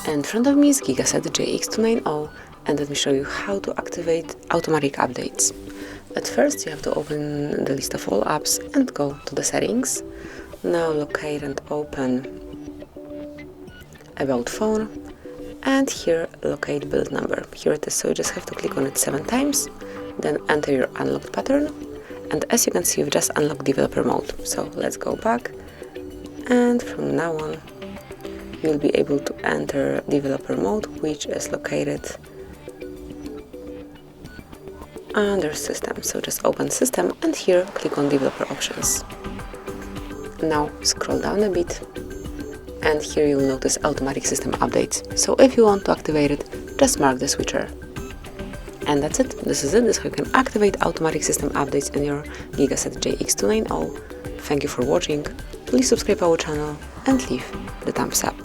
In front of me is Gigaset GX290, and let me show you how to activate automatic updates. At first you have to open the list of all apps and go to the settings. Now locate and open About Phone, and here locate build number. Here it is, so you just have to click on it 7 times, then enter your unlocked pattern, and as you can see, you've just unlocked developer mode. So let's go back, and from now on you'll be able to enter developer mode, which is located under system. So just open system and here click on developer options. Now scroll down a bit and here you'll notice automatic system updates. So if you want to activate it, just mark the switcher. And that's it. This is it. This is how you can activate automatic system updates in your Gigaset GX290. Thank you for watching. Please subscribe our channel and leave the thumbs up.